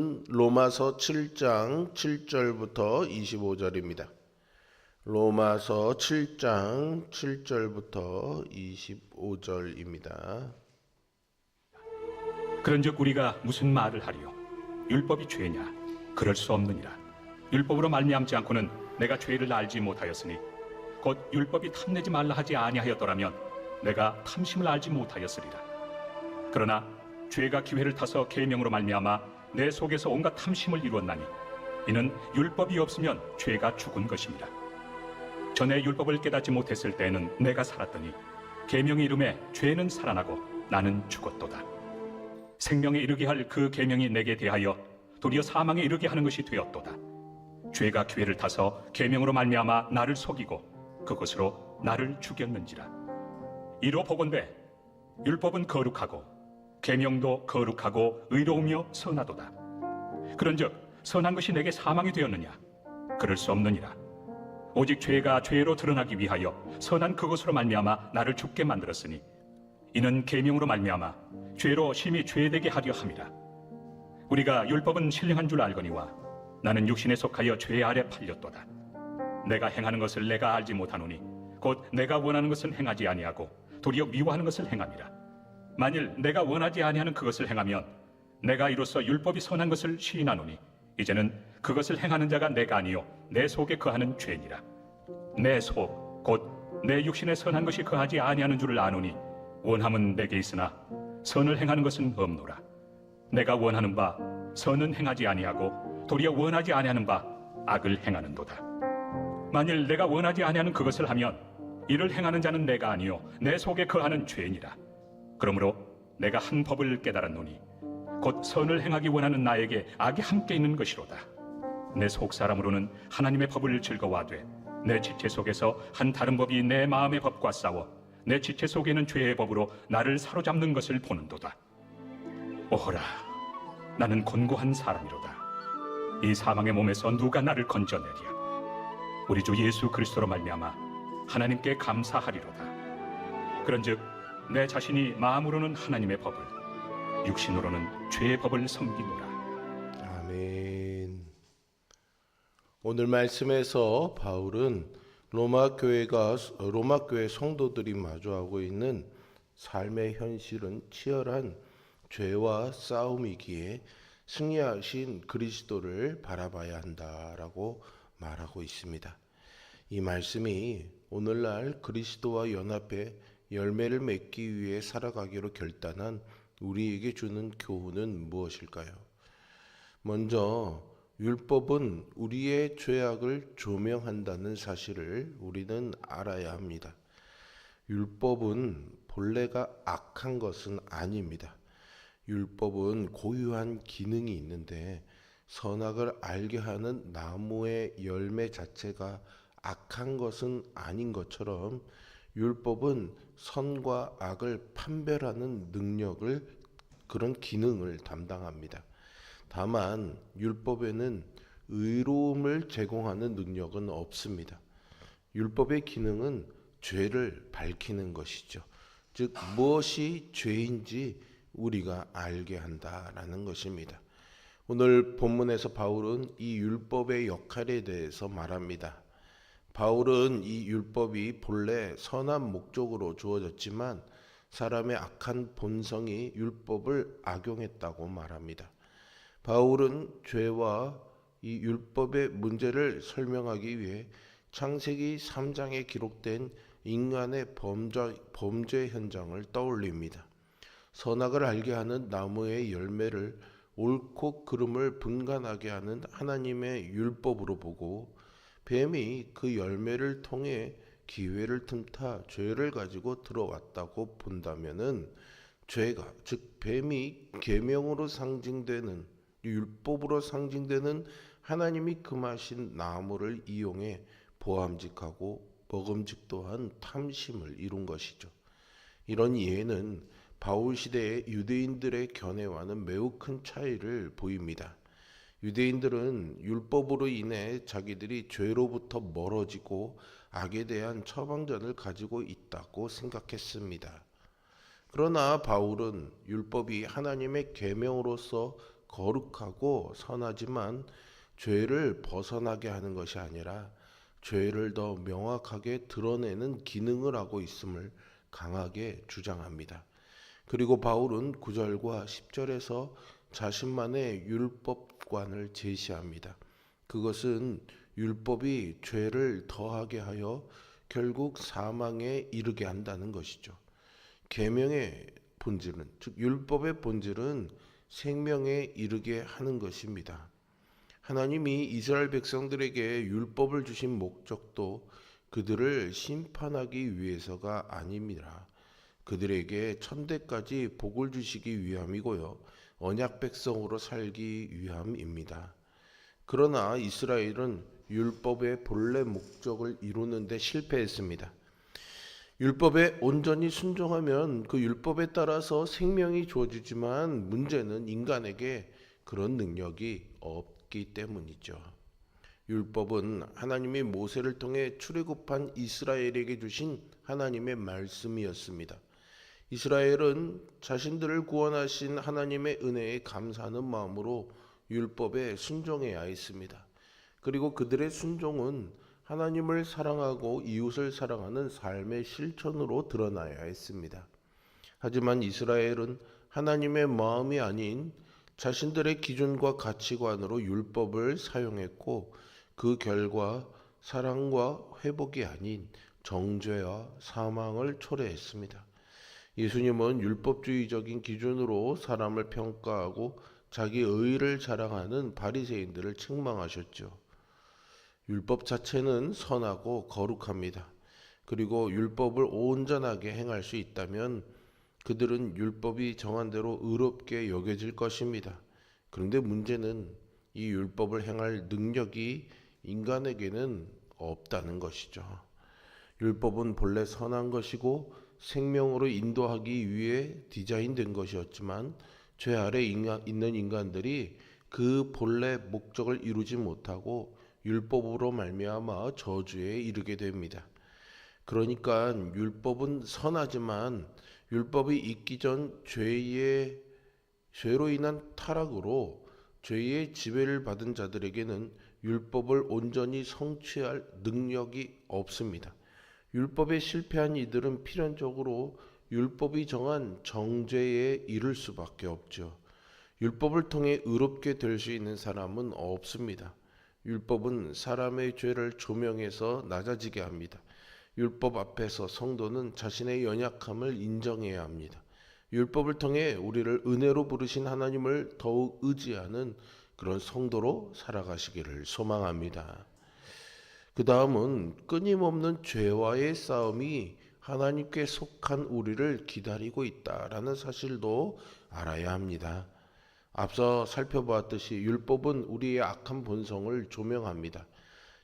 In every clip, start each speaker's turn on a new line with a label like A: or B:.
A: 로마서 7장 7절부터 25절입니다. 로마서 7장 7절부터 25절입니다.
B: 그런즉 우리가 무슨 말을 하리요? 율법이 죄냐? 그럴 수 없느니라. 율법으로 말미암지 않고는 내가 죄를 알지 못하였으니 곧 율법이 탐내지 말라 하지 아니하였더라면 내가 탐심을 알지 못하였으리라. 그러나 죄가 기회를 타서 계명으로 말미암아 내 속에서 온갖 탐심을 이루었나니 이는 율법이 없으면 죄가 죽은 것입니다. 전에 율법을 깨닫지 못했을 때에는 내가 살았더니 계명의 이름에 죄는 살아나고 나는 죽었도다. 생명에 이르게 할 그 계명이 내게 대하여 도리어 사망에 이르게 하는 것이 되었도다. 죄가 기회를 타서 계명으로 말미암아 나를 속이고 그것으로 나를 죽였는지라. 이로 보건대 율법은 거룩하고 계명도 거룩하고 의로우며 선하도다. 그런즉 선한 것이 내게 사망이 되었느냐? 그럴 수 없느니라. 오직 죄가 죄로 드러나기 위하여 선한 그것으로 말미암아 나를 죽게 만들었으니 이는 계명으로 말미암아 죄로 심히 죄되게 하려 함이라. 우리가 율법은 신령한 줄 알거니와 나는 육신에 속하여 죄 아래 팔렸도다. 내가 행하는 것을 내가 알지 못하노니 곧 내가 원하는 것은 행하지 아니하고 도리어 미워하는 것을 행함이라. 만일 내가 원하지 아니하는 그것을 행하면 내가 이로써 율법이 선한 것을 시인하노니 이제는 그것을 행하는 자가 내가 아니요 내 속에 거하는 죄니라. 내 속 곧 내 육신에 선한 것이 거하지 아니하는 줄을 아노니 원함은 내게 있으나 선을 행하는 것은 없노라. 내가 원하는 바 선은 행하지 아니하고 도리어 원하지 아니하는 바 악을 행하는도다. 만일 내가 원하지 아니하는 그것을 하면 이를 행하는 자는 내가 아니요 내 속에 거하는 죄니라. 그러므로 내가 한 법을 깨달았노니 곧 선을 행하기 원하는 나에게 악이 함께 있는 것이로다. 내 속사람으로는 하나님의 법을 즐거워하되 내 지체 속에서 한 다른 법이 내 마음의 법과 싸워 내 지체 속에는 죄의 법으로 나를 사로잡는 것을 보는도다. 오호라, 나는 곤고한 사람이로다. 이 사망의 몸에서 누가 나를 건져내랴? 우리 주 예수 그리스도로 말미암아 하나님께 감사하리로다. 그런즉 내 자신이 마음으로는 하나님의 법을, 육신으로는 죄의 법을 섬기노라.
A: 아멘. 오늘 말씀에서 바울은 로마 교회 성도들이 마주하고 있는 삶의 현실은 치열한 죄와 싸움이기에 승리하신 그리스도를 바라봐야 한다라고 말하고 있습니다. 이 말씀이 오늘날 그리스도와 연합해 열매를 맺기 위해 살아가기로 결단한 우리에게 주는 교훈은 무엇일까요? 먼저 율법은 우리의 죄악을 조명한다는 사실을 우리는 알아야 합니다. 율법은 본래가 악한 것은 아닙니다. 율법은 고유한 기능이 있는데 선악을 알게 하는 나무의 열매 자체가 악한 것은 아닌 것처럼 율법은 선과 악을 판별하는 그런 기능을 담당합니다. 다만 율법에는 의로움을 제공하는 능력은 없습니다. 율법의 기능은 죄를 밝히는 것이죠. 즉 무엇이 죄인지 우리가 알게 한다라는 것입니다. 오늘 본문에서 바울은 이 율법의 역할에 대해서 말합니다. 바울은 이 율법이 본래 선한 목적으로 주어졌지만 사람의 악한 본성이 율법을 악용했다고 말합니다. 바울은 죄와 이 율법의 문제를 설명하기 위해 창세기 3장에 기록된 인간의 범죄 현장을 떠올립니다. 선악을 알게 하는 나무의 열매를 옳고 그름을 분간하게 하는 하나님의 율법으로 보고 뱀이 그 열매를 통해 기회를 틈타 죄를 가지고 들어왔다고 본다면은 죄가 즉 뱀이 계명으로 상징되는 율법으로 상징되는 하나님이 금하신 나무를 이용해 보암직하고 먹음직도 한 탐심을 이룬 것이죠. 이런 이해는 바울 시대의 유대인들의 견해와는 매우 큰 차이를 보입니다. 유대인들은 율법으로 인해 자기들이 죄로부터 멀어지고 악에 대한 처방전을 가지고 있다고 생각했습니다. 그러나 바울은 율법이 하나님의 계명으로서 거룩하고 선하지만 죄를 벗어나게 하는 것이 아니라 죄를 더 명확하게 드러내는 기능을 하고 있음을 강하게 주장합니다. 그리고 바울은 9절과 10절에서 자신만의 율법관을 제시합니다. 그것은 율법이 죄를 더하게 하여 결국 사망에 이르게 한다는 것이죠. 계명의 본질은, 즉 율법의 본질은 생명에 이르게 하는 것입니다. 하나님이 이스라엘 백성들에게 율법을 주신 목적도 그들을 심판하기 위해서가 아닙니다. 그들에게 천대까지 복을 주시기 위함이고요. 언약 백성으로 살기 위함입니다. 그러나 이스라엘은 율법의 본래 목적을 이루는 데 실패했습니다. 율법에 온전히 순종하면 그 율법에 따라서 생명이 주어지지만 문제는 인간에게 그런 능력이 없기 때문이죠. 율법은 하나님이 모세를 통해 출애굽한 이스라엘에게 주신 하나님의 말씀이었습니다. 이스라엘은 자신들을 구원하신 하나님의 은혜에 감사하는 마음으로 율법에 순종해야 했습니다. 그리고 그들의 순종은 하나님을 사랑하고 이웃을 사랑하는 삶의 실천으로 드러나야 했습니다. 하지만 이스라엘은 하나님의 마음이 아닌 자신들의 기준과 가치관으로 율법을 사용했고 그 결과 사랑과 회복이 아닌 정죄와 사망을 초래했습니다. 예수님은 율법주의적인 기준으로 사람을 평가하고 자기 의의를 자랑하는 바리새인들을 책망하셨죠. 율법 자체는 선하고 거룩합니다. 그리고 율법을 온전하게 행할 수 있다면 그들은 율법이 정한 대로 의롭게 여겨질 것입니다. 그런데 문제는 이 율법을 행할 능력이 인간에게는 없다는 것이죠. 율법은 본래 선한 것이고 생명으로 인도하기 위해 디자인된 것이었지만 죄 아래 있는 인간들이 그 본래 목적을 이루지 못하고 율법으로 말미암아 저주에 이르게 됩니다. 그러니까 율법은 선하지만 율법이 있기 전 죄로 인한 타락으로 죄의 지배를 받은 자들에게는 율법을 온전히 성취할 능력이 없습니다. 율법에 실패한 이들은 필연적으로 율법이 정한 정죄에 이를 수밖에 없죠. 율법을 통해 의롭게 될 수 있는 사람은 없습니다. 율법은 사람의 죄를 조명해서 낮아지게 합니다. 율법 앞에서 성도는 자신의 연약함을 인정해야 합니다. 율법을 통해 우리를 은혜로 부르신 하나님을 더욱 의지하는 그런 성도로 살아가시기를 소망합니다. 그 다음은 끊임없는 죄와의 싸움이 하나님께 속한 우리를 기다리고 있다라는 사실도 알아야 합니다. 앞서 살펴보았듯이 율법은 우리의 악한 본성을 조명합니다.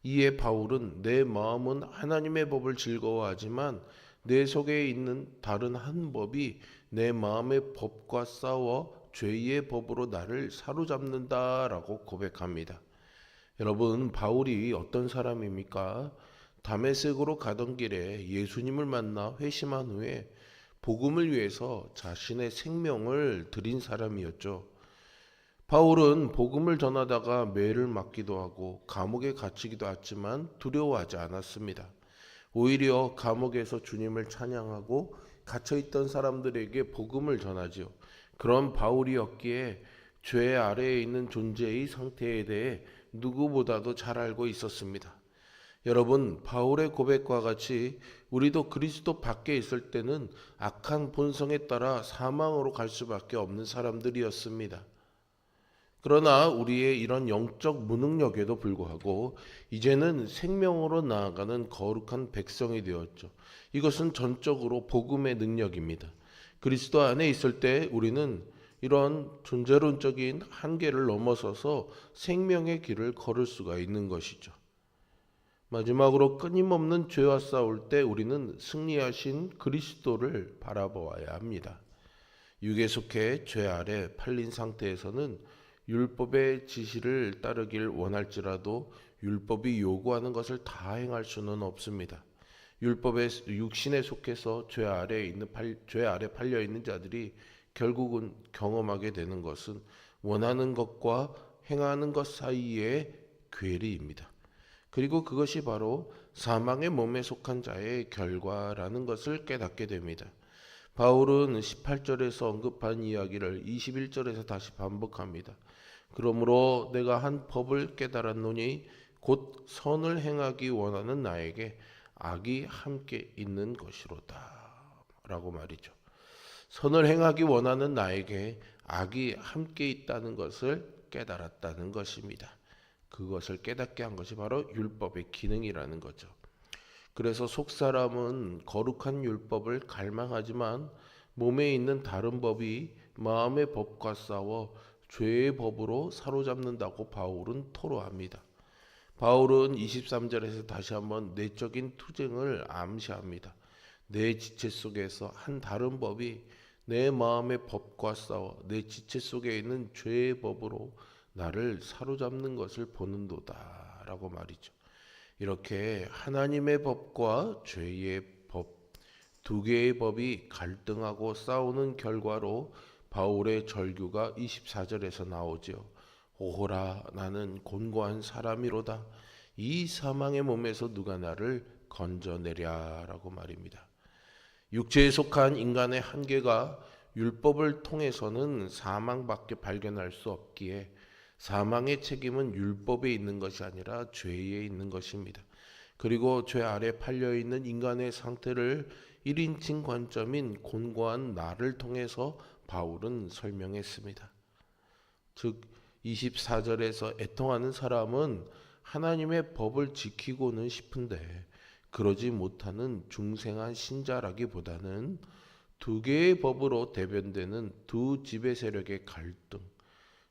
A: 이에 바울은 내 마음은 하나님의 법을 즐거워하지만 내 속에 있는 다른 한 법이 내 마음의 법과 싸워 죄의 법으로 나를 사로잡는다라고 고백합니다. 여러분, 바울이 어떤 사람입니까? 다메섹으로 가던 길에 예수님을 만나 회심한 후에 복음을 위해서 자신의 생명을 드린 사람이었죠. 바울은 복음을 전하다가 매를 맞기도 하고 감옥에 갇히기도 했지만 두려워하지 않았습니다. 오히려 감옥에서 주님을 찬양하고 갇혀있던 사람들에게 복음을 전하지요. 그런 바울이었기에 죄 아래에 있는 존재의 상태에 대해 누구보다도 잘 알고 있었습니다. 여러분, 바울의 고백과 같이 우리도 그리스도 밖에 있을 때는 악한 본성에 따라 사망으로 갈 수밖에 없는 사람들이었습니다. 그러나 우리의 이런 영적 무능력에도 불구하고 이제는 생명으로 나아가는 거룩한 백성이 되었죠. 이것은 전적으로 복음의 능력입니다. 그리스도 안에 있을 때 우리는 이런 존재론적인 한계를 넘어서서 생명의 길을 걸을 수가 있는 것이죠. 마지막으로 끊임없는 죄와 싸울 때 우리는 승리하신 그리스도를 바라보아야 합니다. 육에 속해 죄 아래 팔린 상태에서는 율법의 지시를 따르길 원할지라도 율법이 요구하는 것을 다 행할 수는 없습니다. 율법의 육신에 속해서 죄 아래 팔려 있는 자들이 결국은 경험하게 되는 것은 원하는 것과 행하는 것 사이의 괴리입니다. 그리고 그것이 바로 사망의 몸에 속한 자의 결과라는 것을 깨닫게 됩니다. 바울은 18절에서 언급한 이야기를 21절에서 다시 반복합니다. 그러므로 내가 한 법을 깨달았노니 곧 선을 행하기 원하는 나에게 악이 함께 있는 것이로다 라고 말이죠. 선을 행하기 원하는 나에게 악이 함께 있다는 것을 깨달았다는 것입니다. 그것을 깨닫게 한 것이 바로 율법의 기능이라는 거죠. 그래서 속사람은 거룩한 율법을 갈망하지만 몸에 있는 다른 법이 마음의 법과 싸워 죄의 법으로 사로잡는다고 바울은 토로합니다. 바울은 23절에서 다시 한번 내적인 투쟁을 암시합니다. 내 지체 속에서 한 다른 법이 내 마음의 법과 싸워 내 지체 속에 있는 죄의 법으로 나를 사로잡는 것을 보는도다 라고 말이죠. 이렇게 하나님의 법과 죄의 법, 두 개의 법이 갈등하고 싸우는 결과로 바울의 절규가 24절에서 나오죠. 오호라 나는 곤고한 사람이로다. 이 사망의 몸에서 누가 나를 건져내랴 라고 말입니다. 육체에 속한 인간의 한계가 율법을 통해서는 사망밖에 발견할 수 없기에 사망의 책임은 율법에 있는 것이 아니라 죄에 있는 것입니다. 그리고 죄 아래 팔려있는 인간의 상태를 1인칭 관점인 곤고한 나를 통해서 바울은 설명했습니다. 즉 24절에서 애통하는 사람은 하나님의 법을 지키고는 싶은데 그러지 못하는 중생한 신자라기보다는 두 개의 법으로 대변되는 두 지배 세력의 갈등,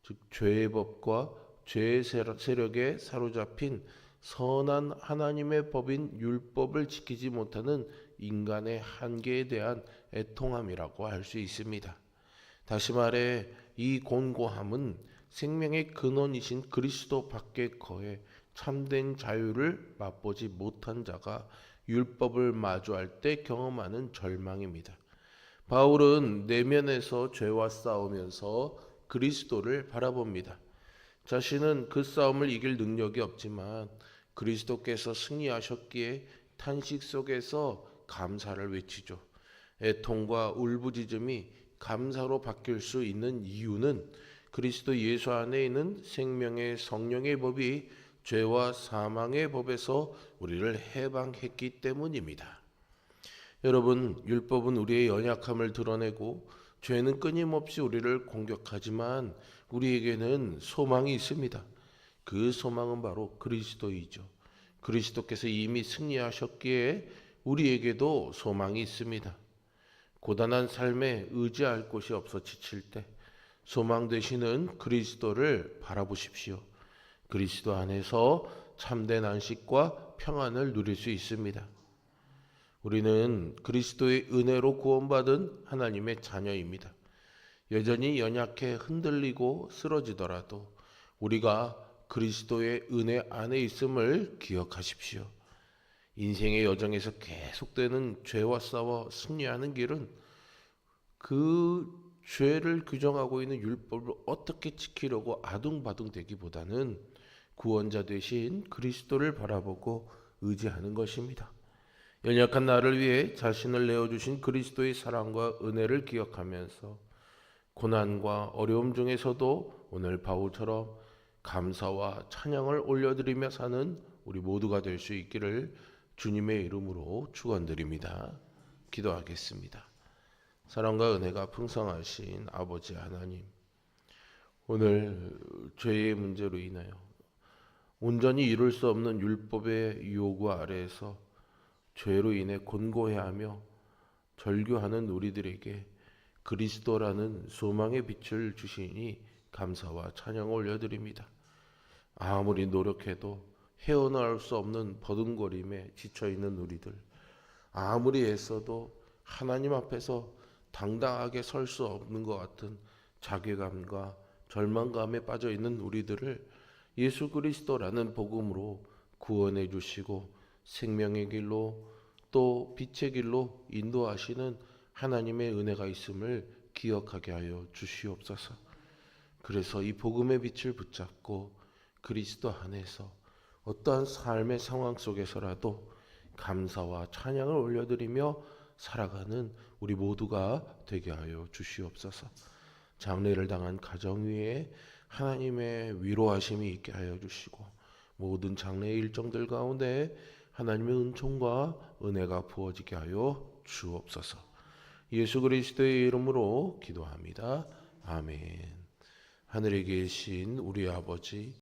A: 즉 죄의 법과 죄의 세력에 사로잡힌 선한 하나님의 법인 율법을 지키지 못하는 인간의 한계에 대한 애통함이라고 할 수 있습니다. 다시 말해 이 곤고함은 생명의 근원이신 그리스도 밖에 거해 참된 자유를 맛보지 못한 자가 율법을 마주할 때 경험하는 절망입니다. 바울은 내면에서 죄와 싸우면서 그리스도를 바라봅니다. 자신은 그 싸움을 이길 능력이 없지만 그리스도께서 승리하셨기에 탄식 속에서 감사를 외치죠. 애통과 울부짖음이 감사로 바뀔 수 있는 이유는 그리스도 예수 안에 있는 생명의 성령의 법이 죄와 사망의 법에서 우리를 해방했기 때문입니다. 여러분, 율법은 우리의 연약함을 드러내고 죄는 끊임없이 우리를 공격하지만 우리에게는 소망이 있습니다. 그 소망은 바로 그리스도이죠. 그리스도께서 이미 승리하셨기에 우리에게도 소망이 있습니다. 고단한 삶에 의지할 곳이 없어 지칠 때 소망 되시는 그리스도를 바라보십시오. 그리스도 안에서 참된 안식과 평안을 누릴 수 있습니다. 우리는 그리스도의 은혜로 구원받은 하나님의 자녀입니다. 여전히 연약해 흔들리고 쓰러지더라도 우리가 그리스도의 은혜 안에 있음을 기억하십시오. 인생의 여정에서 계속되는 죄와 싸워 승리하는 길은 그 죄를 규정하고 있는 율법을 어떻게 지키려고 아둥바둥대기보다는 구원자 되신 그리스도를 바라보고 의지하는 것입니다. 연약한 나를 위해 자신을 내어주신 그리스도의 사랑과 은혜를 기억하면서 고난과 어려움 중에서도 오늘 바울처럼 감사와 찬양을 올려드리며 사는 우리 모두가 될 수 있기를 주님의 이름으로 축원드립니다. 기도하겠습니다. 사랑과 은혜가 풍성하신 아버지 하나님, 오늘 죄의 문제로 인하여 온전히 이룰 수 없는 율법의 요구 아래에서 죄로 인해 곤고해하며 절규하는 우리들에게 그리스도라는 소망의 빛을 주시니 감사와 찬양을 올려드립니다. 아무리 노력해도 헤어나올 수 없는 버둥거림에 지쳐있는 우리들, 아무리 애써도 하나님 앞에서 당당하게 설 수 없는 것 같은 자괴감과 절망감에 빠져있는 우리들을 예수 그리스도라는 복음으로 구원해 주시고 생명의 길로 또 빛의 길로 인도하시는 하나님의 은혜가 있음을 기억하게 하여 주시옵소서. 그래서 이 복음의 빛을 붙잡고 그리스도 안에서 어떠한 삶의 상황 속에서라도 감사와 찬양을 올려드리며 살아가는 우리 모두가 되게 하여 주시옵소서. 장례를 당한 가정 위에 하나님의 위로하심이 있게 하여 주시고 모든 장례의 일정들 가운데 하나님의 은총과 은혜가 부어지게 하여 주옵소서. 예수 그리스도의 이름으로 기도합니다. 아멘. 하늘에 계신 우리 아버지